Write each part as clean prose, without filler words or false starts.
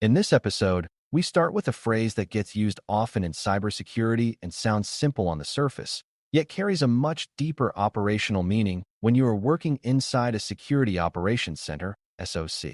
In this episode, we start with a phrase that gets used often in cybersecurity and sounds simple on the surface, yet carries a much deeper operational meaning when you are working inside a security operations center, SOC.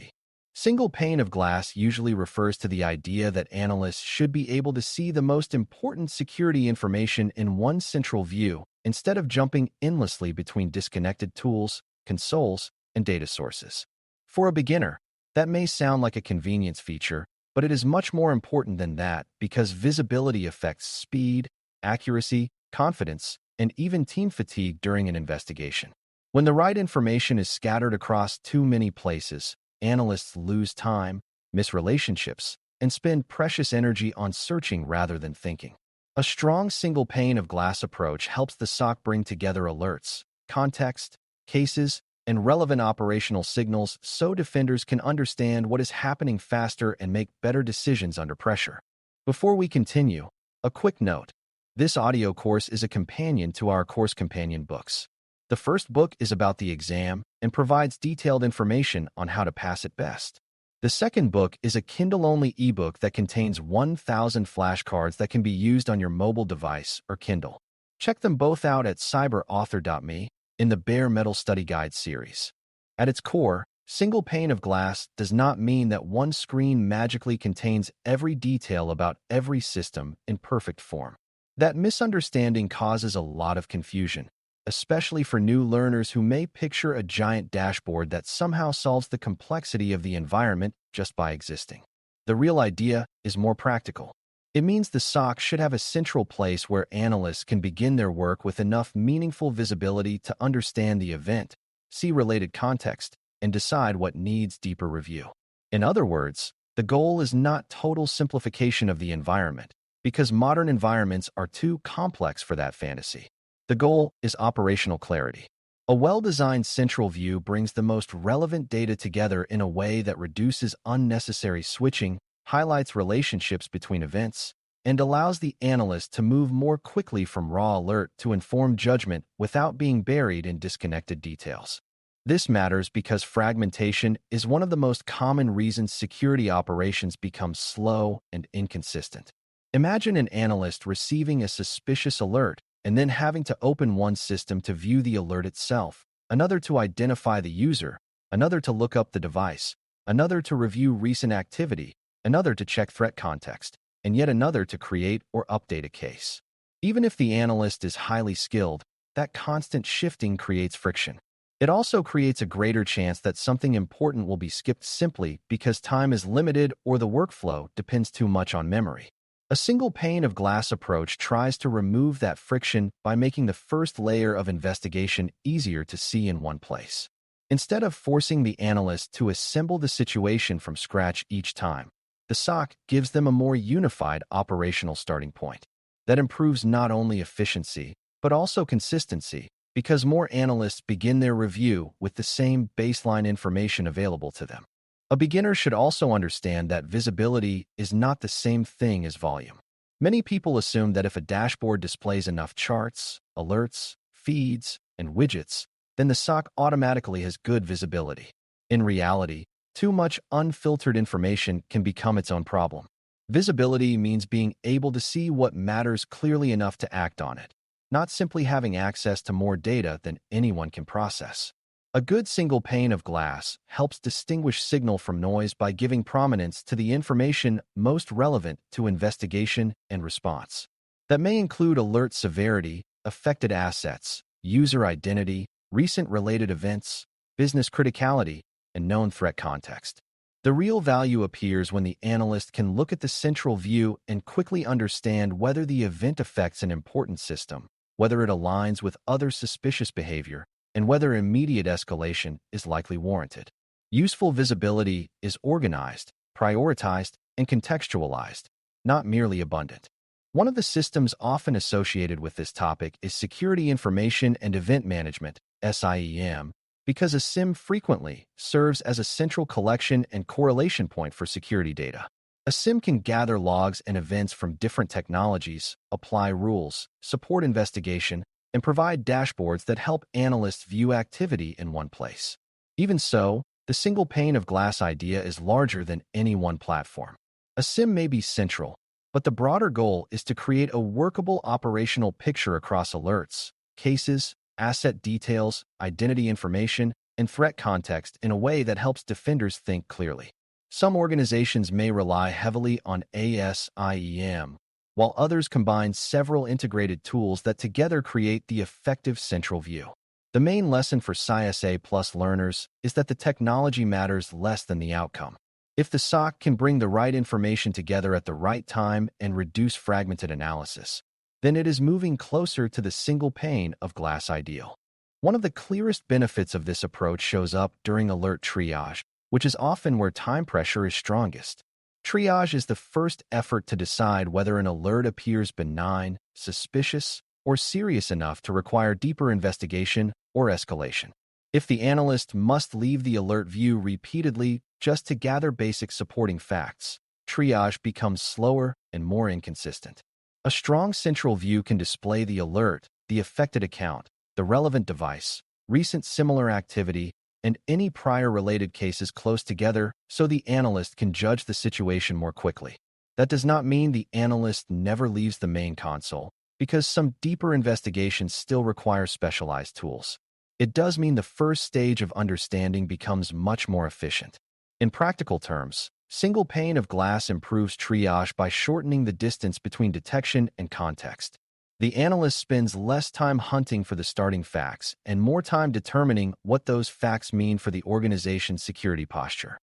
Single pane of glass usually refers to the idea that analysts should be able to see the most important security information in one central view instead of jumping endlessly between disconnected tools, consoles, and data sources. For a beginner, that may sound like a convenience feature, but it is much more important than that because visibility affects speed, accuracy, confidence, and even team fatigue during an investigation. When the right information is scattered across too many places, analysts lose time, miss relationships, and spend precious energy on searching rather than thinking. A strong single pane of glass approach helps the SOC bring together alerts, context, cases, and relevant operational signals so defenders can understand what is happening faster and make better decisions under pressure. Before we continue, a quick note. This audio course is a companion to our course companion books. The first book is about the exam and provides detailed information on how to pass it best. The second book is a Kindle-only ebook that contains 1,000 flashcards that can be used on your mobile device or Kindle. Check them both out at cyberauthor.me in the Bare Metal Study Guide series. At its core, single pane of glass does not mean that one screen magically contains every detail about every system in perfect form. That misunderstanding causes a lot of confusion, especially for new learners who may picture a giant dashboard that somehow solves the complexity of the environment just by existing. The real idea is more practical. It means the SOC should have a central place where analysts can begin their work with enough meaningful visibility to understand the event, see related context, and decide what needs deeper review. In other words, the goal is not total simplification of the environment, because modern environments are too complex for that fantasy. The goal is operational clarity. A well-designed central view brings the most relevant data together in a way that reduces unnecessary switching, highlights relationships between events, and allows the analyst to move more quickly from raw alert to informed judgment without being buried in disconnected details. This matters because fragmentation is one of the most common reasons security operations become slow and inconsistent. Imagine an analyst receiving a suspicious alert and then having to open one system to view the alert itself, another to identify the user, another to look up the device, another to review recent activity, another to check threat context, and yet another to create or update a case. Even if the analyst is highly skilled, that constant shifting creates friction. It also creates a greater chance that something important will be skipped simply because time is limited or the workflow depends too much on memory. A single pane of glass approach tries to remove that friction by making the first layer of investigation easier to see in one place. Instead of forcing the analyst to assemble the situation from scratch each time, the SOC gives them a more unified operational starting point. That improves not only efficiency, but also consistency, because more analysts begin their review with the same baseline information available to them. A beginner should also understand that visibility is not the same thing as volume. Many people assume that if a dashboard displays enough charts, alerts, feeds, and widgets, then the SOC automatically has good visibility. In reality, too much unfiltered information can become its own problem. Visibility means being able to see what matters clearly enough to act on it, not simply having access to more data than anyone can process. A good single pane of glass helps distinguish signal from noise by giving prominence to the information most relevant to investigation and response. That may include alert severity, affected assets, user identity, recent related events, business criticality, and known threat context. The real value appears when the analyst can look at the central view and quickly understand whether the event affects an important system, whether it aligns with other suspicious behavior, and whether immediate escalation is likely warranted. Useful visibility is organized, prioritized, and contextualized, not merely abundant. One of the systems often associated with this topic is Security Information and Event Management, SIEM, because a SIEM frequently serves as a central collection and correlation point for security data. A SIEM can gather logs and events from different technologies, apply rules, support investigation, and provide dashboards that help analysts view activity in one place. Even so, the single pane of glass idea is larger than any one platform. A SIEM may be central, but the broader goal is to create a workable operational picture across alerts, cases, asset details, identity information, and threat context in a way that helps defenders think clearly. Some organizations may rely heavily on SIEM, while others combine several integrated tools that together create the effective central view. The main lesson for CySA Plus learners is that the technology matters less than the outcome. If the SOC can bring the right information together at the right time and reduce fragmented analysis, then it is moving closer to the single pane of glass ideal. One of the clearest benefits of this approach shows up during alert triage, which is often where time pressure is strongest. Triage is the first effort to decide whether an alert appears benign, suspicious, or serious enough to require deeper investigation or escalation. If the analyst must leave the alert view repeatedly just to gather basic supporting facts, triage becomes slower and more inconsistent. A strong central view can display the alert, the affected account, the relevant device, recent similar activity, and any prior related cases close together so the analyst can judge the situation more quickly. That does not mean the analyst never leaves the main console, because some deeper investigations still require specialized tools. It does mean the first stage of understanding becomes much more efficient. In practical terms, single pane of glass improves triage by shortening the distance between detection and context. The analyst spends less time hunting for the starting facts and more time determining what those facts mean for the organization's security posture.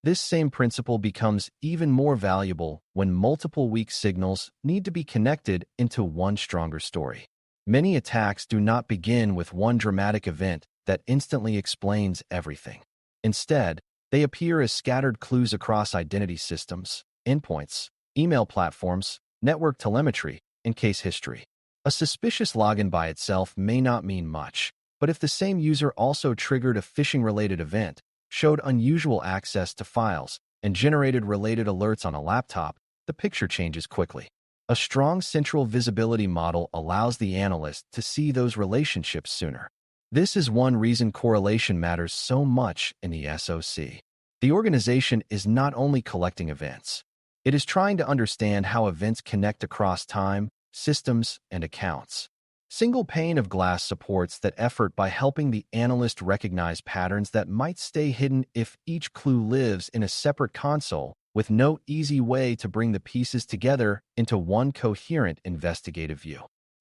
This same principle becomes even more valuable when multiple weak signals need to be connected into one stronger story. Many attacks do not begin with one dramatic event that instantly explains everything. Instead, they appear as scattered clues across identity systems, endpoints, email platforms, network telemetry, and case history. A suspicious login by itself may not mean much, but if the same user also triggered a phishing-related event, showed unusual access to files, and generated related alerts on a laptop, the picture changes quickly. A strong central visibility model allows the analyst to see those relationships sooner. This is one reason correlation matters so much in the SOC. The organization is not only collecting events. It is trying to understand how events connect across time, systems, and accounts. Single pane of glass supports that effort by helping the analyst recognize patterns that might stay hidden if each clue lives in a separate console, with no easy way to bring the pieces together into one coherent investigative view.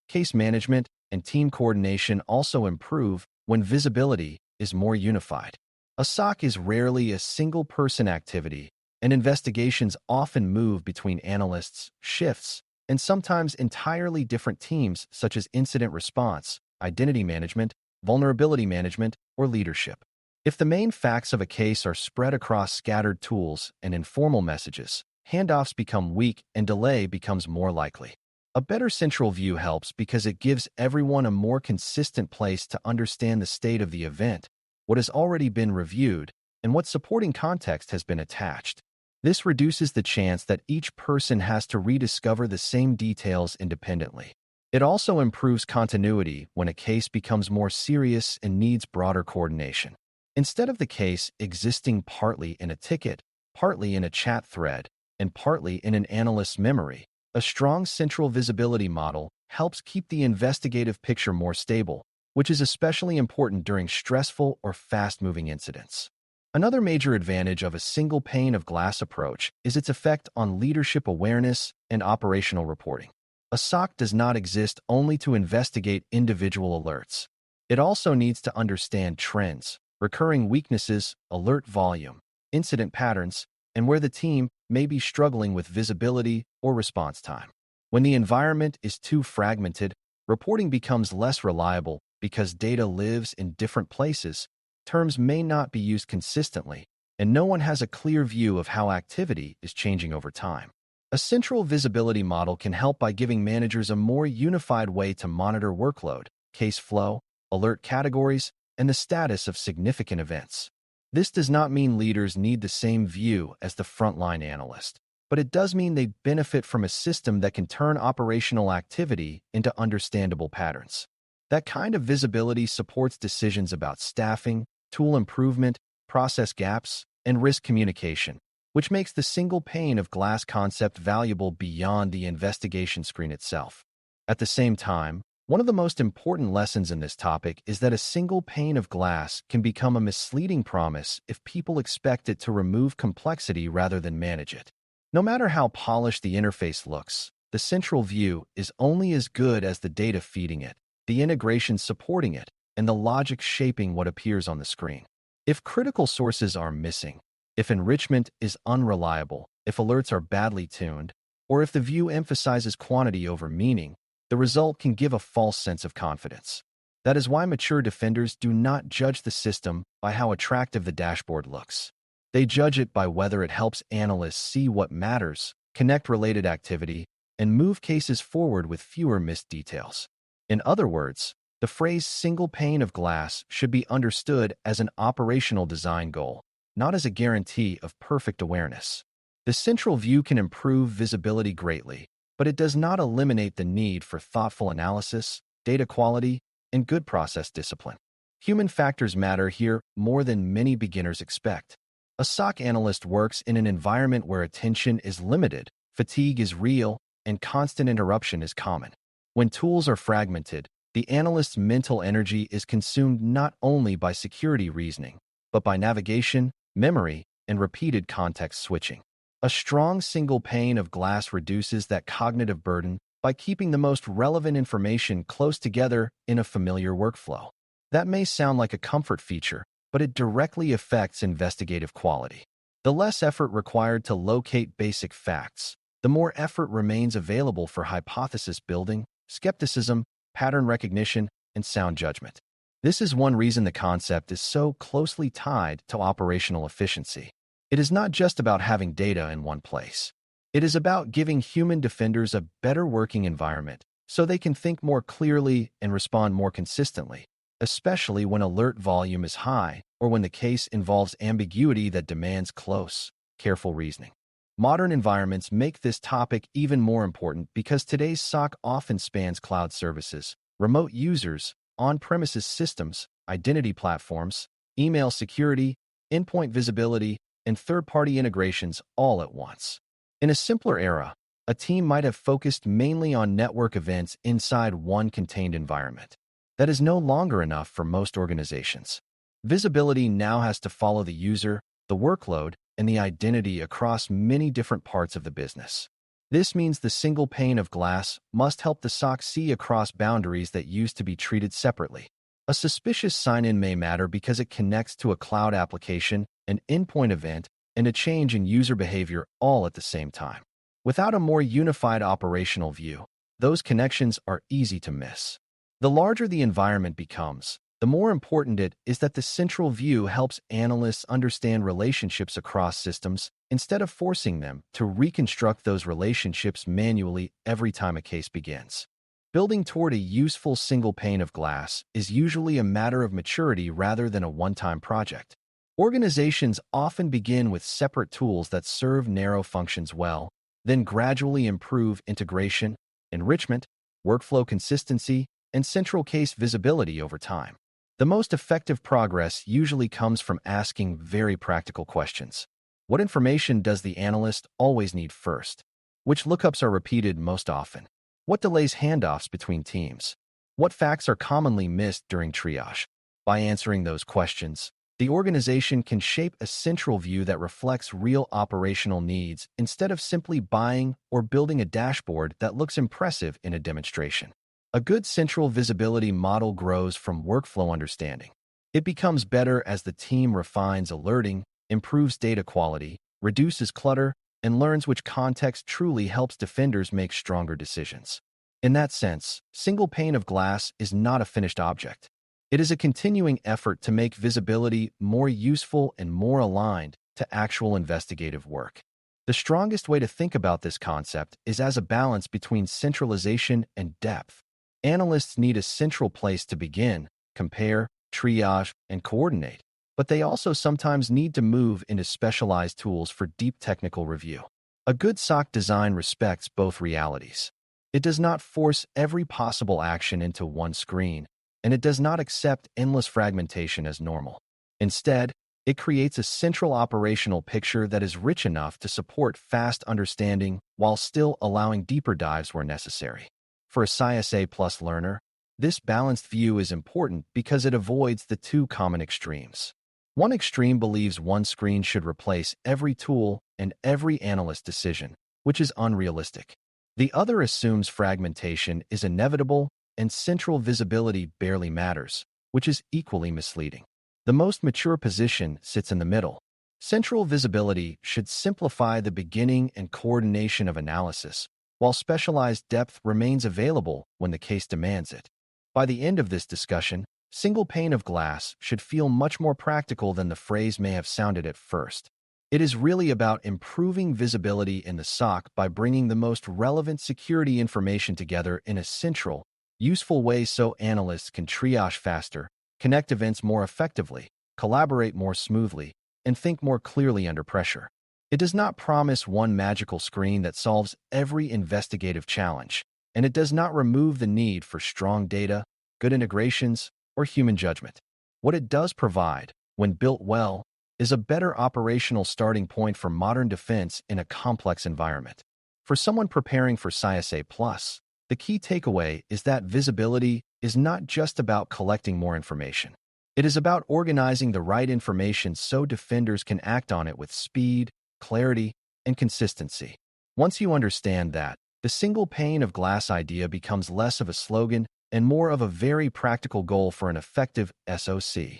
Case management and team coordination also improve when visibility is more unified. A SOC is rarely a single-person activity, and investigations often move between analysts, shifts, and sometimes entirely different teams such as incident response, identity management, vulnerability management, or leadership. If the main facts of a case are spread across scattered tools and informal messages, handoffs become weak and delay becomes more likely. A better central view helps because it gives everyone a more consistent place to understand the state of the event, what has already been reviewed, and what supporting context has been attached. This reduces the chance that each person has to rediscover the same details independently. It also improves continuity when a case becomes more serious and needs broader coordination. Instead of the case existing partly in a ticket, partly in a chat thread, and partly in an analyst's memory, a strong central visibility model helps keep the investigative picture more stable, which is especially important during stressful or fast-moving incidents. Another major advantage of a single pane of glass approach is its effect on leadership awareness and operational reporting. A SOC does not exist only to investigate individual alerts. It also needs to understand trends, recurring weaknesses, alert volume, incident patterns, and where the team may be struggling with visibility or response time. When the environment is too fragmented, reporting becomes less reliable because data lives in different places, terms may not be used consistently, and no one has a clear view of how activity is changing over time. A central visibility model can help by giving managers a more unified way to monitor workload, case flow, alert categories, and the status of significant events. This does not mean leaders need the same view as the frontline analyst, but it does mean they benefit from a system that can turn operational activity into understandable patterns. That kind of visibility supports decisions about staffing, tool improvement, process gaps, and risk communication, which makes the single pane of glass concept valuable beyond the investigation screen itself. At the same time, one of the most important lessons in this topic is that a single pane of glass can become a misleading promise if people expect it to remove complexity rather than manage it. No matter how polished the interface looks, the central view is only as good as the data feeding it, the integration supporting it, and the logic shaping what appears on the screen. If critical sources are missing, if enrichment is unreliable, if alerts are badly tuned, or if the view emphasizes quantity over meaning, the result can give a false sense of confidence. That is why mature defenders do not judge the system by how attractive the dashboard looks. They judge it by whether it helps analysts see what matters, connect related activity, and move cases forward with fewer missed details. In other words, the phrase single pane of glass should be understood as an operational design goal, not as a guarantee of perfect awareness. The central view can improve visibility greatly, but it does not eliminate the need for thoughtful analysis, data quality, and good process discipline. Human factors matter here more than many beginners expect. A SOC analyst works in an environment where attention is limited, fatigue is real, and constant interruption is common. When tools are fragmented, the analyst's mental energy is consumed not only by security reasoning, but by navigation, memory, and repeated context switching. A strong single pane of glass reduces that cognitive burden by keeping the most relevant information close together in a familiar workflow. That may sound like a comfort feature, but it directly affects investigative quality. The less effort required to locate basic facts, the more effort remains available for hypothesis building, skepticism, pattern recognition, and sound judgment. This is one reason the concept is so closely tied to operational efficiency. It is not just about having data in one place. It is about giving human defenders a better working environment so they can think more clearly and respond more consistently, especially when alert volume is high or when the case involves ambiguity that demands close, careful reasoning. Modern environments make this topic even more important because today's SOC often spans cloud services, remote users, on-premises systems, identity platforms, email security, endpoint visibility, and third-party integrations all at once. In a simpler era, a team might have focused mainly on network events inside one contained environment. That is no longer enough for most organizations. Visibility now has to follow the user, the workload, and the identity across many different parts of the business. This means the single pane of glass must help the SOC see across boundaries that used to be treated separately. A suspicious sign-in may matter because it connects to a cloud application, an endpoint event, and a change in user behavior all at the same time. Without a more unified operational view, those connections are easy to miss. The larger the environment becomes, the more important it is that the central view helps analysts understand relationships across systems instead of forcing them to reconstruct those relationships manually every time a case begins. Building toward a useful single pane of glass is usually a matter of maturity rather than a one-time project. Organizations often begin with separate tools that serve narrow functions well, then gradually improve integration, enrichment, workflow consistency, and central case visibility over time. The most effective progress usually comes from asking very practical questions. What information does the analyst always need first? Which lookups are repeated most often? What delays handoffs between teams? What facts are commonly missed during triage? By answering those questions, the organization can shape a central view that reflects real operational needs instead of simply buying or building a dashboard that looks impressive in a demonstration. A good central visibility model grows from workflow understanding. It becomes better as the team refines alerting, improves data quality, reduces clutter, and learns which context truly helps defenders make stronger decisions. In that sense, single pane of glass is not a finished object. It is a continuing effort to make visibility more useful and more aligned to actual investigative work. The strongest way to think about this concept is as a balance between centralization and depth. Analysts need a central place to begin, compare, triage, and coordinate, but they also sometimes need to move into specialized tools for deep technical review. A good SOC design respects both realities. It does not force every possible action into one screen, and it does not accept endless fragmentation as normal. Instead, It creates a central operational picture that is rich enough to support fast understanding while still allowing deeper dives where necessary. For a CySA Plus learner, this balanced view is important because it avoids the two common extremes. One extreme believes one screen should replace every tool and every analyst decision, which is unrealistic. The other assumes fragmentation is inevitable and central visibility barely matters, which is equally misleading. The most mature position sits in the middle. Central visibility should simplify the beginning and coordination of analysis, while specialized depth remains available when the case demands it. By the end of this discussion, single pane of glass should feel much more practical than the phrase may have sounded at first. It is really about improving visibility in the SOC by bringing the most relevant security information together in a central, useful way so analysts can triage faster, connect events more effectively, collaborate more smoothly, and think more clearly under pressure. It does not promise one magical screen that solves every investigative challenge, and it does not remove the need for strong data, good integrations, or human judgment. What it does provide, when built well, is a better operational starting point for modern defense in a complex environment. For someone preparing for CySA Plus, the key takeaway is that visibility is not just about collecting more information. It is about organizing the right information so defenders can act on it with speed, clarity, and consistency. Once you understand that, the single pane of glass idea becomes less of a slogan and more of a very practical goal for an effective SOC.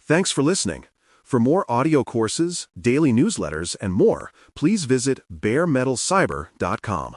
Thanks for listening. For more audio courses, daily newsletters, and more, please visit baremetalcyber.com.